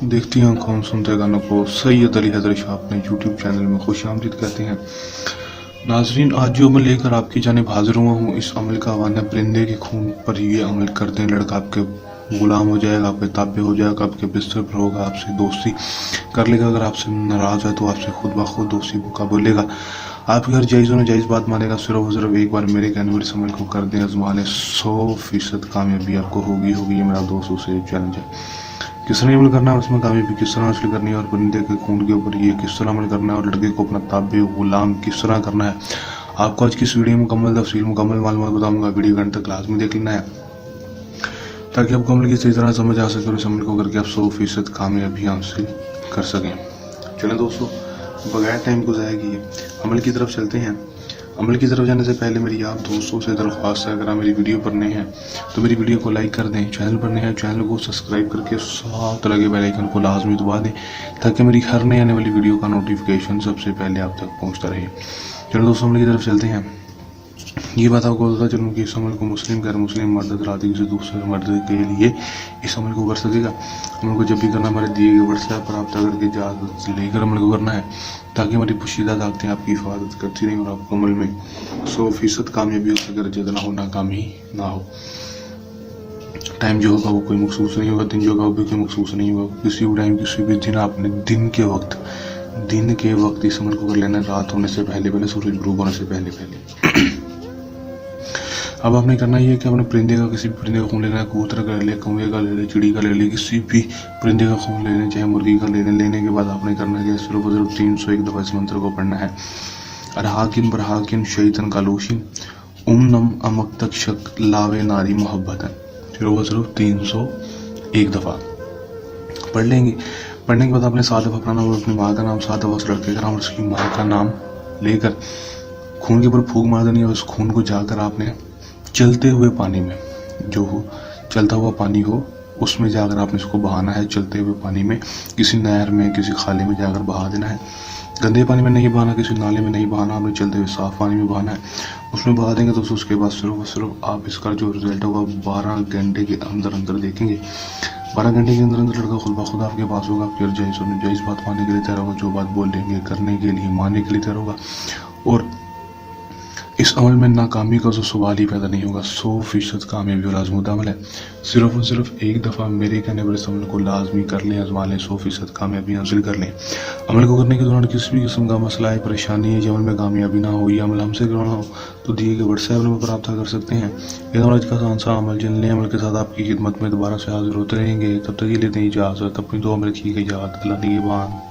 देखती आंखों हम सुनते गानों को सैयद अली हैदर शाह अपने यूट्यूब चैनल में खुश आमदीद कहते हैं। नाजरीन, आज जो अमल लेकर आपकी जानिब हाजिर हुआ हूँ, इस अमल का वाना परिंदे के खून पर ये अमल करते हैं लड़का आपके गुलाम हो जाएगा, आपके ताबे हो जाएगा, आपके बिस्तर पर होगा, आपसे दोस्ती कर लेगा। अगर आपसे नाराज है तो आपसे खुद ब खुद दोस्ती का बोलेगा, आपकी हर जायज़ और जायज़ बात मानेगा। सिर्फ एक बार मेरे कहने पर इस अमल को कर दें, आजमाने 100% कामयाबी आपको होगी। ये मेरा दोस्तों से चैलेंज है। किस तरह अमल करना है और उसमें कामयाबी किस तरह हासिल करनी है, और परिंदे के खून के ऊपर ये किस तरह अमल करना है, और लड़के को अपना ताबे गुलाम किस तरह करना है, आपको आज की इस वीडियो में मुकम्मल तफसील मुकम्मल मालूमात बताऊंगा। वीडियो घंटे तक लाजमी देख लेना है ताकि आपको अमल की सही तरह समझ आ सके और इस अमल को करके आप 100% कामयाबी हासिल कर सकें। चलें दोस्तों, बगैर टाइम को ज़ाया किए अमल की तरफ चलते हैं। अमल की तरफ जाने से पहले मेरी आप दोस्तों से दरख्वास्त है, अगर आप मेरी वीडियो पर नए हैं तो मेरी वीडियो को लाइक कर दें, चैनल पर नए हैं चैनल को सब्सक्राइब करके साथ लगे बेल आइकन को लाजमी दबा दें ताकि मेरी हर नई आने वाली वीडियो का नोटिफिकेशन सबसे पहले आप तक पहुंचता रहे। चलो दोस्तों, अमल की तरफ चलते हैं। ये बात आपको बता चलूँ कि इस अमल को मुस्लिम गैर मुस्लिम मर्द हजरात किसी दूसरे मर्द के लिए इस अमल को कर सकेगा। अमल को जब भी करना हमारे दिए गए व्हाट्सएप पर रब्ता करके इजाज़त लेकर अमल को करना है ताकि हमारी पोशीदा ताकतें आपकी हिफाजत करती रहें और आपको अमल में 100% कामयाबी हो सके, जद ना हो नाकामी ना हो। टाइम जो होगा वो कोई मखसूस नहीं होगा, दिन जो होगा वो भी कोई मखसूस नहीं होगा। किसी भी टाइम किसी भी दिन आपने दिन के वक्त इस अमल को कर लेना, रात होने से पहले सूरज ग्रूब होने से पहले। अब आपने करना ये है कि आपने परिंदे का किसी भी परिंदे का खून लेना है, कबूतर का ले ले, कौवे का ले ले, चिड़ी का ले ले, किसी भी परिंदे का खून ले लें, चाहे मुर्गी का ले लें। लेने के बाद आपने करना है कि सिर्फ 301 दफ़ा इस मंत्र को पढ़ना है। अरहाकिन बरहाकिन शैतन कालूशिन नम अमक तक शक लावे नारी मोहब्बतन, सिर्फ 301 दफ़ा पढ़ लेंगे। पढ़ने के बाद आपने 7 दफ़ा अपना नाम, अपनी माँ का नाम, 7 दफ़ा उस लड़के का नाम और उसकी माँ का नाम लेकर खून के ऊपर फूंक मार देनी है। उस खून को जाकर आपने चलते हुए पानी में, जो हो चलता हुआ पानी हो उसमें जाकर आपने इसको बहाना है। चलते हुए पानी में, किसी नहर में, किसी खाले में जाकर बहा देना है। गंदे पानी में नहीं बहाना, किसी नाले में नहीं बहाना, आपने चलते हुए साफ पानी में बहाना है। उसमें बहा देंगे तो उसके बाद सिर्फ आप इसका जो रिजल्ट होगा 12 घंटे के अंदर देखेंगे। 12 घंटे के अंदर लड़का खुद ब खुद आपके पास होगा। आपकी जायज़ बात मानने के लिए तैयार होगा, जो बात बोलेंगे करने के लिए मानने के लिए तैयार होगा, और इस अमल में नाकामी का जो सवाल ही पैदा नहीं होगा। 100% कामयाबी और आजमूदा अमल है। सिर्फ एक दफ़ा मेरे कहने पर इस अमल को लाजमी कर लें, आजमा लें, 100% कामयाबी हासिल कर लें। अमल को करने के दौरान किसी भी किस्म का मसला है, परेशानी है, अमल में कामयाबी ना हो या अमल हमसे करवाना हो तो दिए गए व्हाट्सएप नंबर पर रब्ता कर सकते हैं। ये आज का आसान सा अमल, जिन नए अमल के साथ आपकी खिदमत में दोबारा से हाजिर होते रहेंगे। तब तक ये लेते हैं इजाज़त, अपनी दुआ में रखिएगा याद। अल्लाह निगहबान।